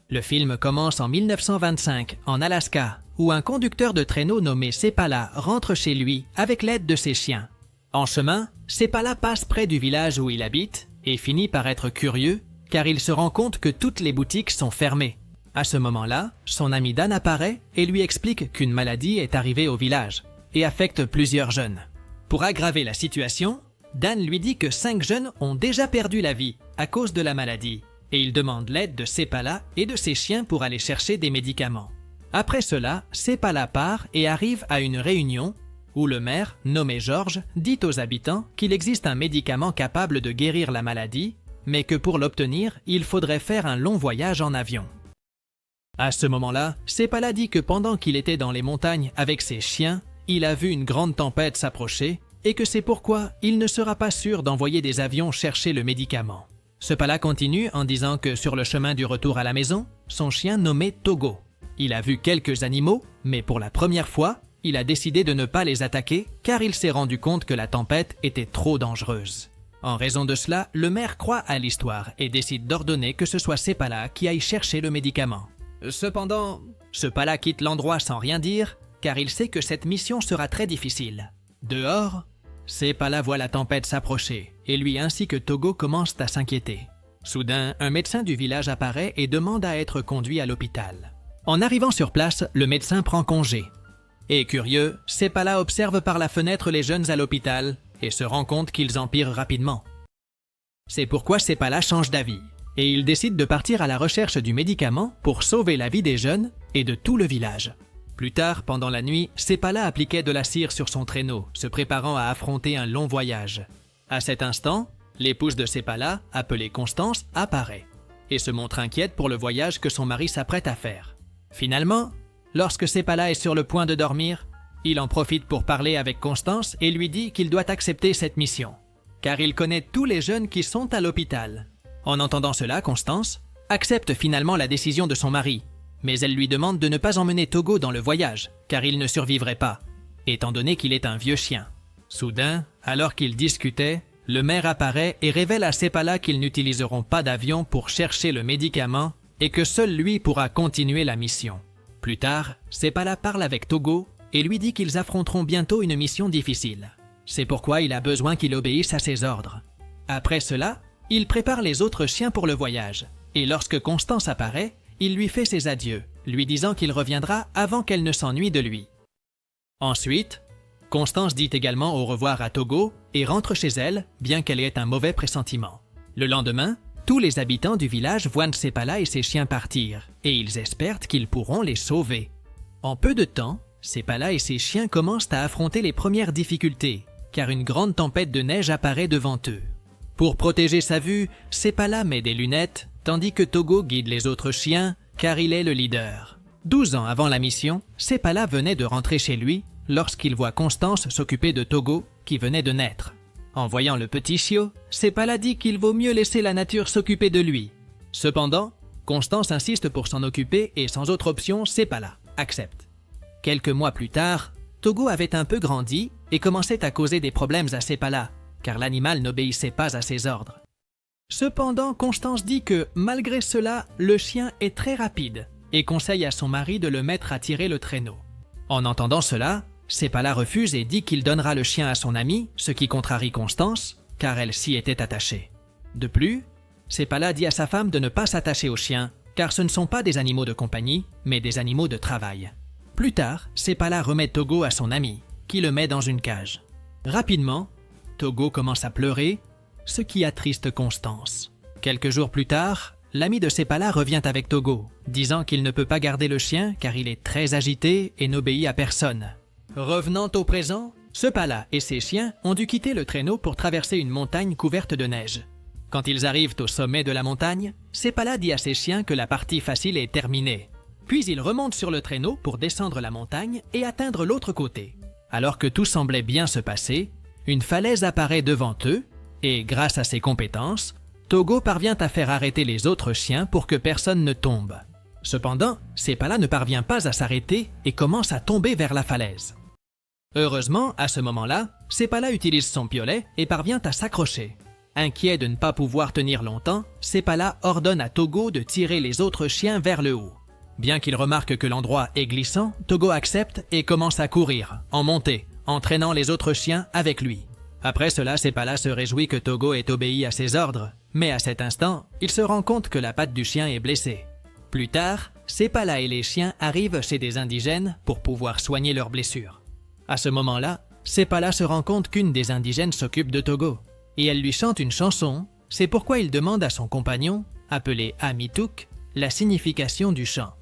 Le film commence en 1925, en Alaska, où un conducteur de traîneau nommé Sepala rentre chez lui avec l'aide de ses chiens. En chemin, Sepala passe près du village où il habite et finit par être curieux car il se rend compte que toutes les boutiques sont fermées. À ce moment-là, son ami Dan apparaît et lui explique qu'une maladie est arrivée au village et affecte plusieurs jeunes. Pour aggraver la situation, Dan lui dit que 5 jeunes ont déjà perdu la vie à cause de la maladie et il demande l'aide de Sepala et de ses chiens pour aller chercher des médicaments. Après cela, Sepala part et arrive à une réunion où le maire, nommé George, dit aux habitants qu'il existe un médicament capable de guérir la maladie, mais que pour l'obtenir, il faudrait faire un long voyage en avion. À ce moment-là, Sepala dit que pendant qu'il était dans les montagnes avec ses chiens, il a vu une grande tempête s'approcher et que c'est pourquoi il ne sera pas sûr d'envoyer des avions chercher le médicament. Sepala continue en disant que sur le chemin du retour à la maison, son chien nommé Togo. Il a vu quelques animaux, mais pour la première fois, il a décidé de ne pas les attaquer car il s'est rendu compte que la tempête était trop dangereuse. En raison de cela, le maire croit à l'histoire et décide d'ordonner que ce soit Sepala qui aille chercher le médicament. Cependant, Sepala quitte l'endroit sans rien dire car il sait que cette mission sera très difficile. Dehors, Sepala voit la tempête s'approcher et lui ainsi que Togo commencent à s'inquiéter. Soudain, un médecin du village apparaît et demande à être conduit à l'hôpital. En arrivant sur place, le médecin prend congé. Et curieux, Sepala observe par la fenêtre les jeunes à l'hôpital et se rend compte qu'ils empirent rapidement. C'est pourquoi Sepala change d'avis et il décide de partir à la recherche du médicament pour sauver la vie des jeunes et de tout le village. Plus tard, pendant la nuit, Sepala appliquait de la cire sur son traîneau, se préparant à affronter un long voyage. À cet instant, l'épouse de Sepala, appelée Constance, apparaît et se montre inquiète pour le voyage que son mari s'apprête à faire. Finalement, lorsque Sepala est sur le point de dormir, il en profite pour parler avec Constance et lui dit qu'il doit accepter cette mission, car il connaît tous les jeunes qui sont à l'hôpital. En entendant cela, Constance accepte finalement la décision de son mari, mais elle lui demande de ne pas emmener Togo dans le voyage, car il ne survivrait pas, étant donné qu'il est un vieux chien. Soudain, alors qu'ils discutaient, le maire apparaît et révèle à Sepala qu'ils n'utiliseront pas d'avion pour chercher le médicament et que seul lui pourra continuer la mission. Plus tard, Sepala parle avec Togo et lui dit qu'ils affronteront bientôt une mission difficile. C'est pourquoi il a besoin qu'il obéisse à ses ordres. Après cela, il prépare les autres chiens pour le voyage et lorsque Constance apparaît, il lui fait ses adieux, lui disant qu'il reviendra avant qu'elle ne s'ennuie de lui. Ensuite, Constance dit également au revoir à Togo et rentre chez elle, bien qu'elle ait un mauvais pressentiment. Le lendemain, tous les habitants du village voient Sepala et ses chiens partir et ils espèrent qu'ils pourront les sauver. En peu de temps, Sepala et ses chiens commencent à affronter les premières difficultés, car une grande tempête de neige apparaît devant eux. Pour protéger sa vue, Sepala met des lunettes, tandis que Togo guide les autres chiens, car il est le leader. 12 ans avant la mission, Sepala venait de rentrer chez lui lorsqu'il voit Constance s'occuper de Togo, qui venait de naître. En voyant le petit chiot, Sepala dit qu'il vaut mieux laisser la nature s'occuper de lui. Cependant, Constance insiste pour s'en occuper et sans autre option, Sepala accepte. Quelques mois plus tard, Togo avait un peu grandi et commençait à causer des problèmes à Sepala, car l'animal n'obéissait pas à ses ordres. Cependant, Constance dit que, malgré cela, le chien est très rapide et conseille à son mari de le mettre à tirer le traîneau. En entendant cela, Sepala refuse et dit qu'il donnera le chien à son amie, ce qui contrarie Constance, car elle s'y était attachée. De plus, Sepala dit à sa femme de ne pas s'attacher aux chiens, car ce ne sont pas des animaux de compagnie, mais des animaux de travail. Plus tard, Sepala remet Togo à son ami, qui le met dans une cage. Rapidement, Togo commence à pleurer, ce qui attriste Constance. Quelques jours plus tard, l'ami de Sepala revient avec Togo, disant qu'il ne peut pas garder le chien car il est très agité et n'obéit à personne. Revenant au présent, Sepala et ses chiens ont dû quitter le traîneau pour traverser une montagne couverte de neige. Quand ils arrivent au sommet de la montagne, Sepala dit à ses chiens que la partie facile est terminée. Puis il remonte sur le traîneau pour descendre la montagne et atteindre l'autre côté. Alors que tout semblait bien se passer, une falaise apparaît devant eux et, grâce à ses compétences, Togo parvient à faire arrêter les autres chiens pour que personne ne tombe. Cependant, Sepala ne parvient pas à s'arrêter et commence à tomber vers la falaise. Heureusement, à ce moment-là, Sepala utilise son piolet et parvient à s'accrocher. Inquiet de ne pas pouvoir tenir longtemps, Sepala ordonne à Togo de tirer les autres chiens vers le haut. Bien qu'il remarque que l'endroit est glissant, Togo accepte et commence à courir, en montée, entraînant les autres chiens avec lui. Après cela, Sepala se réjouit que Togo ait obéi à ses ordres, mais à cet instant, il se rend compte que la patte du chien est blessée. Plus tard, Sepala et les chiens arrivent chez des indigènes pour pouvoir soigner leurs blessures. À ce moment-là, Sepala se rend compte qu'une des indigènes s'occupe de Togo, et elle lui chante une chanson, c'est pourquoi il demande à son compagnon, appelé Amituk, la signification du chant.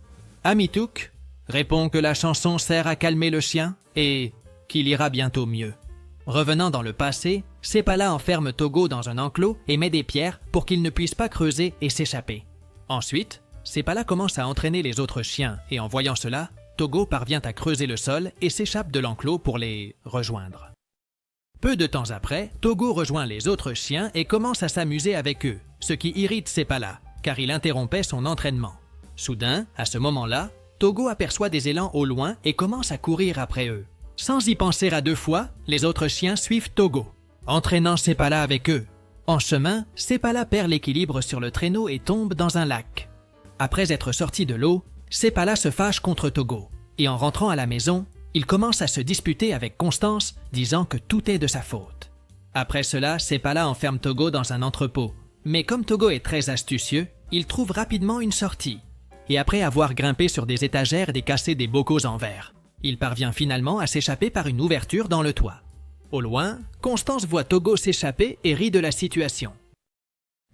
Amituk répond que la chanson sert à calmer le chien et qu'il ira bientôt mieux. Revenant dans le passé, Sepala enferme Togo dans un enclos et met des pierres pour qu'il ne puisse pas creuser et s'échapper. Ensuite, Sepala commence à entraîner les autres chiens et en voyant cela, Togo parvient à creuser le sol et s'échappe de l'enclos pour les rejoindre. Peu de temps après, Togo rejoint les autres chiens et commence à s'amuser avec eux, ce qui irrite Sepala, car il interrompait son entraînement. Soudain, à ce moment-là, Togo aperçoit des élans au loin et commence à courir après eux. Sans y penser à deux fois, les autres chiens suivent Togo, entraînant Sepala avec eux. En chemin, Sepala perd l'équilibre sur le traîneau et tombe dans un lac. Après être sorti de l'eau, Sepala se fâche contre Togo, et en rentrant à la maison, il commence à se disputer avec Constance, disant que tout est de sa faute. Après cela, Sepala enferme Togo dans un entrepôt, mais comme Togo est très astucieux, il trouve rapidement une sortie. Et après avoir grimpé sur des étagères et cassé des bocaux en verre, il parvient finalement à s'échapper par une ouverture dans le toit. Au loin, Constance voit Togo s'échapper et rit de la situation.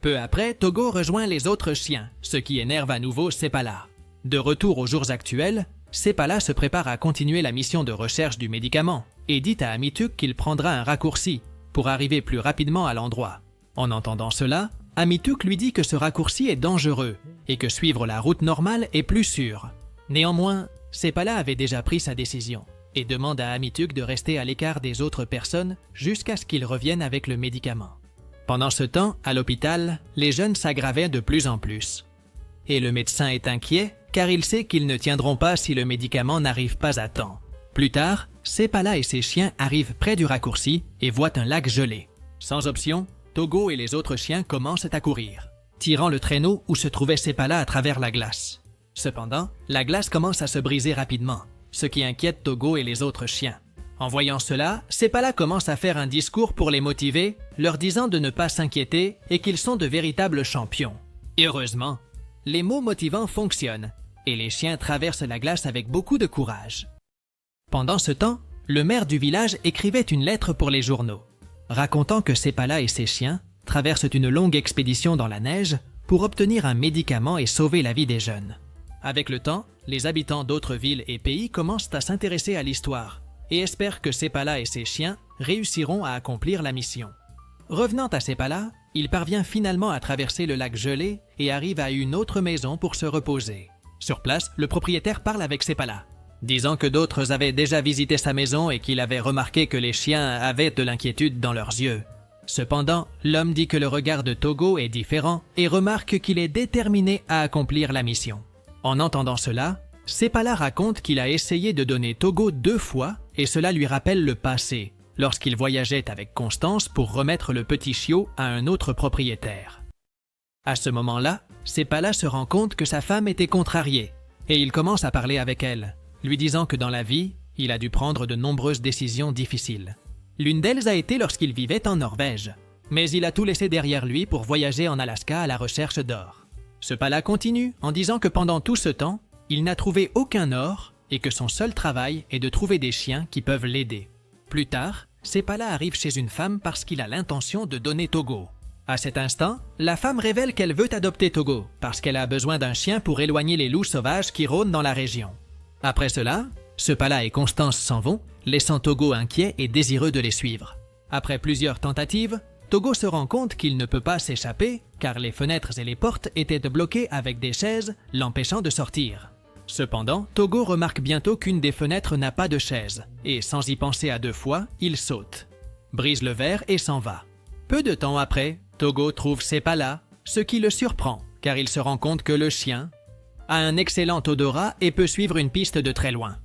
Peu après, Togo rejoint les autres chiens, ce qui énerve à nouveau Sepala. De retour aux jours actuels, Sepala se prépare à continuer la mission de recherche du médicament et dit à Amituk qu'il prendra un raccourci pour arriver plus rapidement à l'endroit. En entendant cela, Amituk lui dit que ce raccourci est dangereux et que suivre la route normale est plus sûr. Néanmoins, Sepala avait déjà pris sa décision et demande à Amituk de rester à l'écart des autres personnes jusqu'à ce qu'il revienne avec le médicament. Pendant ce temps, à l'hôpital, les jeunes s'aggravaient de plus en plus. Et le médecin est inquiet car il sait qu'ils ne tiendront pas si le médicament n'arrive pas à temps. Plus tard, Sepala et ses chiens arrivent près du raccourci et voient un lac gelé. Sans option, Togo et les autres chiens commencent à courir, tirant le traîneau où se trouvait Sepala à travers la glace. Cependant, la glace commence à se briser rapidement, ce qui inquiète Togo et les autres chiens. En voyant cela, Sepala commence à faire un discours pour les motiver, leur disant de ne pas s'inquiéter et qu'ils sont de véritables champions. Et heureusement, les mots motivants fonctionnent et les chiens traversent la glace avec beaucoup de courage. Pendant ce temps, le maire du village écrivait une lettre pour les journaux, racontant que Sepala et ses chiens traversent une longue expédition dans la neige pour obtenir un médicament et sauver la vie des jeunes. Avec le temps, les habitants d'autres villes et pays commencent à s'intéresser à l'histoire et espèrent que Sepala et ses chiens réussiront à accomplir la mission. Revenant à Sepala, il parvient finalement à traverser le lac gelé et arrive à une autre maison pour se reposer. Sur place, le propriétaire parle avec Sepala, disant que d'autres avaient déjà visité sa maison et qu'il avait remarqué que les chiens avaient de l'inquiétude dans leurs yeux. Cependant, l'homme dit que le regard de Togo est différent et remarque qu'il est déterminé à accomplir la mission. En entendant cela, Sepala raconte qu'il a essayé de donner Togo 2 fois et cela lui rappelle le passé, lorsqu'il voyageait avec Constance pour remettre le petit chiot à un autre propriétaire. À ce moment-là, Sepala se rend compte que sa femme était contrariée et il commence à parler avec elle, lui disant que dans la vie, il a dû prendre de nombreuses décisions difficiles. L'une d'elles a été lorsqu'il vivait en Norvège, mais il a tout laissé derrière lui pour voyager en Alaska à la recherche d'or. Sepala continue en disant que pendant tout ce temps, il n'a trouvé aucun or et que son seul travail est de trouver des chiens qui peuvent l'aider. Plus tard, Sepala arrive chez une femme parce qu'il a l'intention de donner Togo. À cet instant, la femme révèle qu'elle veut adopter Togo parce qu'elle a besoin d'un chien pour éloigner les loups sauvages qui rôdent dans la région. Après cela, Sepala et Constance s'en vont, laissant Togo inquiet et désireux de les suivre. Après plusieurs tentatives, Togo se rend compte qu'il ne peut pas s'échapper car les fenêtres et les portes étaient bloquées avec des chaises, l'empêchant de sortir. Cependant, Togo remarque bientôt qu'une des fenêtres n'a pas de chaise et sans y penser à 2 fois, il saute, brise le verre et s'en va. Peu de temps après, Togo trouve Sepala, ce qui le surprend car il se rend compte que le chien a un excellent odorat et peut suivre une piste de très loin.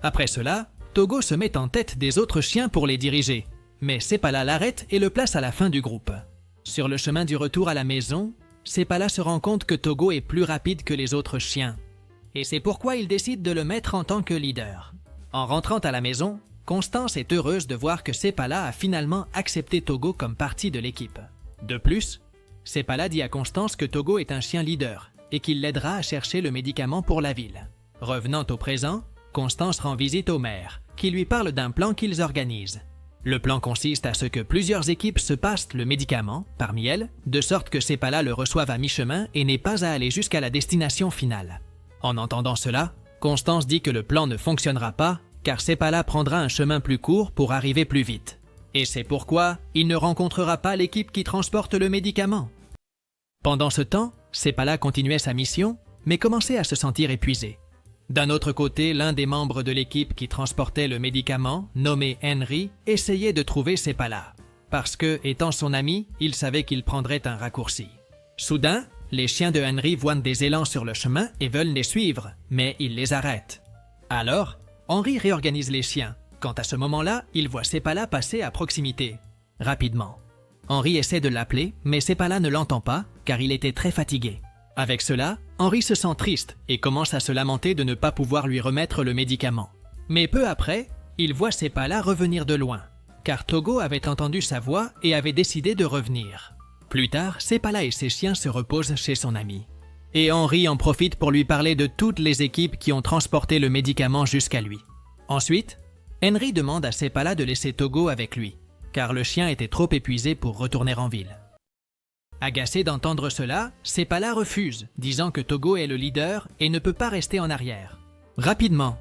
Après cela, Togo se met en tête des autres chiens pour les diriger mais Sepala l'arrête et le place à la fin du groupe. Sur le chemin du retour à la maison, Sepala se rend compte que Togo est plus rapide que les autres chiens. Et c'est pourquoi il décide de le mettre en tant que leader. En rentrant à la maison, Constance est heureuse de voir que Sepala a finalement accepté Togo comme partie de l'équipe. De plus, Sepala dit à Constance que Togo est un chien leader et qu'il l'aidera à chercher le médicament pour la ville. Revenant au présent, Constance rend visite au maire, qui lui parle d'un plan qu'ils organisent. Le plan consiste à ce que plusieurs équipes se passent le médicament, parmi elles, de sorte que Sepala le reçoive à mi-chemin et n'ait pas à aller jusqu'à la destination finale. En entendant cela, Constance dit que le plan ne fonctionnera pas, car Sepala prendra un chemin plus court pour arriver plus vite. Et c'est pourquoi il ne rencontrera pas l'équipe qui transporte le médicament. Pendant ce temps, Sepala continuait sa mission, mais commençait à se sentir épuisé. D'un autre côté, l'un des membres de l'équipe qui transportait le médicament, nommé Henry, essayait de trouver Sepala, parce que, étant son ami, il savait qu'il prendrait un raccourci. Soudain, les chiens de Henry voient des élans sur le chemin et veulent les suivre, mais il les arrête. Alors, Henry réorganise les chiens, quand à ce moment-là, il voit Sepala passer à proximité. Rapidement. Henry essaie de l'appeler, mais Sepala ne l'entend pas, car il était très fatigué. Avec cela, Henry se sent triste et commence à se lamenter de ne pas pouvoir lui remettre le médicament. Mais peu après, il voit Sepala revenir de loin, car Togo avait entendu sa voix et avait décidé de revenir. Plus tard, Sepala et ses chiens se reposent chez son ami. Et Henry en profite pour lui parler de toutes les équipes qui ont transporté le médicament jusqu'à lui. Ensuite, Henry demande à Sepala de laisser Togo avec lui, car le chien était trop épuisé pour retourner en ville. Agacé d'entendre cela, Sepala refuse, disant que Togo est le leader et ne peut pas rester en arrière. Rapidement,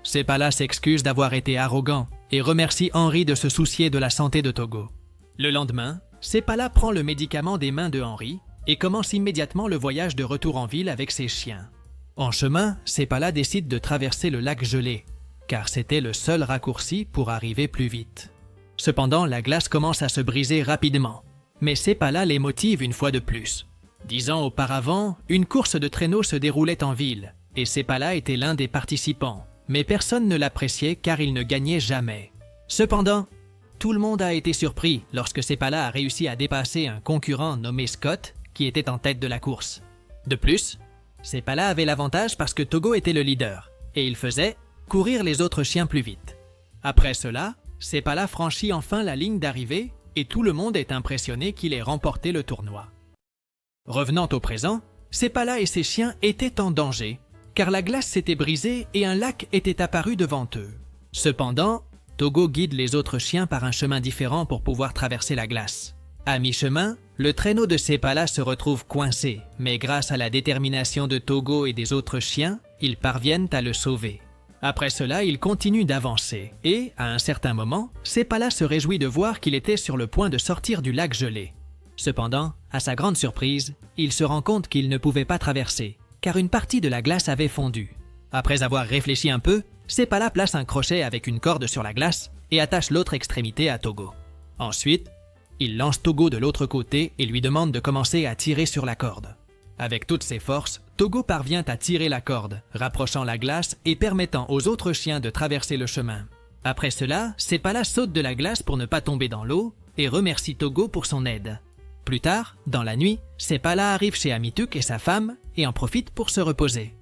Sepala s'excuse d'avoir été arrogant et remercie Henry de se soucier de la santé de Togo. Le lendemain, Sepala prend le médicament des mains de Henry et commence immédiatement le voyage de retour en ville avec ses chiens. En chemin, Sepala décide de traverser le lac gelé, car c'était le seul raccourci pour arriver plus vite. Cependant, la glace commence à se briser rapidement. Mais Sepala les motive une fois de plus. 10 ans auparavant, une course de traîneau se déroulait en ville, et Sepala était l'un des participants, mais personne ne l'appréciait car il ne gagnait jamais. Cependant, tout le monde a été surpris lorsque Sepala a réussi à dépasser un concurrent nommé Scott, qui était en tête de la course. De plus, Sepala avait l'avantage parce que Togo était le leader, et il faisait courir les autres chiens plus vite. Après cela, Sepala franchit enfin la ligne d'arrivée et tout le monde est impressionné qu'il ait remporté le tournoi. Revenant au présent, Sepala et ses chiens étaient en danger, car la glace s'était brisée et un lac était apparu devant eux. Cependant, Togo guide les autres chiens par un chemin différent pour pouvoir traverser la glace. À mi-chemin, le traîneau de Sepala se retrouve coincé, mais grâce à la détermination de Togo et des autres chiens, ils parviennent à le sauver. Après cela, il continue d'avancer et, à un certain moment, Sepala se réjouit de voir qu'il était sur le point de sortir du lac gelé. Cependant, à sa grande surprise, il se rend compte qu'il ne pouvait pas traverser, car une partie de la glace avait fondu. Après avoir réfléchi un peu, Sepala place un crochet avec une corde sur la glace et attache l'autre extrémité à Togo. Ensuite, il lance Togo de l'autre côté et lui demande de commencer à tirer sur la corde. Avec toutes ses forces, Togo parvient à tirer la corde, rapprochant la glace et permettant aux autres chiens de traverser le chemin. Après cela, Sepala saute de la glace pour ne pas tomber dans l'eau et remercie Togo pour son aide. Plus tard, dans la nuit, Sepala arrive chez Amituk et sa femme et en profite pour se reposer.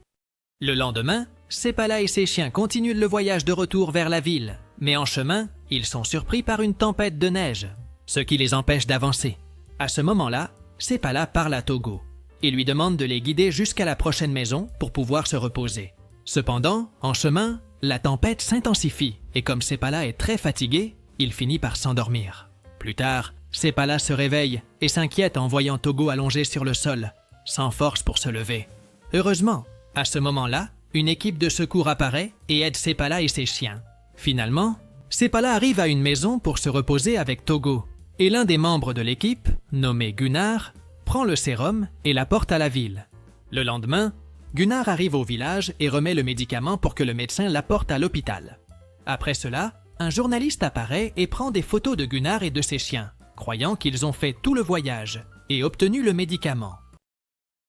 Le lendemain, Sepala et ses chiens continuent le voyage de retour vers la ville, mais en chemin, ils sont surpris par une tempête de neige, ce qui les empêche d'avancer. À ce moment-là, Sepala parle à Togo et lui demande de les guider jusqu'à la prochaine maison pour pouvoir se reposer. Cependant, en chemin, la tempête s'intensifie et comme Sepala est très fatigué, il finit par s'endormir. Plus tard, Sepala se réveille et s'inquiète en voyant Togo allongé sur le sol, sans force pour se lever. Heureusement, à ce moment-là, une équipe de secours apparaît et aide Sepala et ses chiens. Finalement, Sepala arrive à une maison pour se reposer avec Togo et l'un des membres de l'équipe, nommé Gunnar, prend le sérum et l'apporte à la ville. Le lendemain, Gunnar arrive au village et remet le médicament pour que le médecin l'apporte à l'hôpital. Après cela, un journaliste apparaît et prend des photos de Gunnar et de ses chiens, croyant qu'ils ont fait tout le voyage et obtenu le médicament.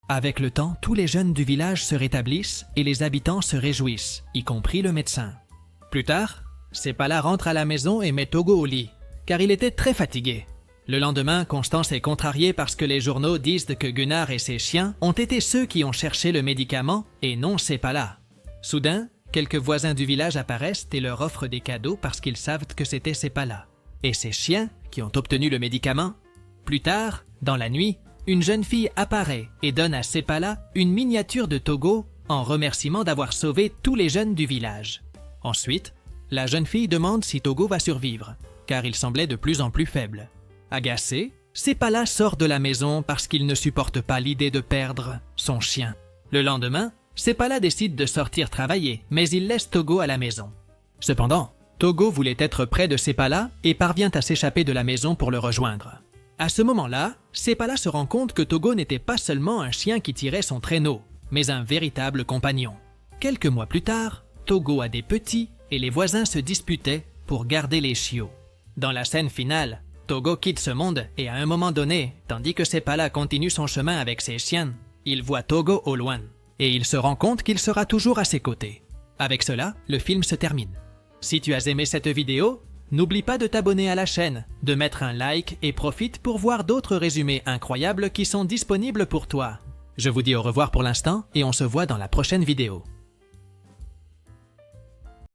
Avec le temps, tous les jeunes du village se rétablissent et les habitants se réjouissent, y compris le médecin. Plus tard, Sepala rentre à la maison et met Togo au lit, car il était très fatigué. Le lendemain, Constance est contrariée parce que les journaux disent que Gunnar et ses chiens ont été ceux qui ont cherché le médicament et non Sepala. Soudain, quelques voisins du village apparaissent et leur offrent des cadeaux parce qu'ils savent que c'était Sepala. Et ces chiens qui ont obtenu le médicament. Plus tard, dans la nuit, une jeune fille apparaît et donne à Sepala une miniature de Togo en remerciement d'avoir sauvé tous les jeunes du village. Ensuite, la jeune fille demande si Togo va survivre, car il semblait de plus en plus faible. Agacé, Sepala sort de la maison parce qu'il ne supporte pas l'idée de perdre son chien. Le lendemain, Sepala décide de sortir travailler, mais il laisse Togo à la maison. Cependant, Togo voulait être près de Sepala et parvient à s'échapper de la maison pour le rejoindre. À ce moment-là, Sepala se rend compte que Togo n'était pas seulement un chien qui tirait son traîneau, mais un véritable compagnon. Quelques mois plus tard, Togo a des petits et les voisins se disputaient pour garder les chiots. Dans la scène finale, Togo quitte ce monde et à un moment donné, tandis que Sepala continue son chemin avec ses chiens, il voit Togo au loin et il se rend compte qu'il sera toujours à ses côtés. Avec cela, le film se termine. Si tu as aimé cette vidéo, n'oublie pas de t'abonner à la chaîne, de mettre un like et profite pour voir d'autres résumés incroyables qui sont disponibles pour toi. Je vous dis au revoir pour l'instant et on se voit dans la prochaine vidéo.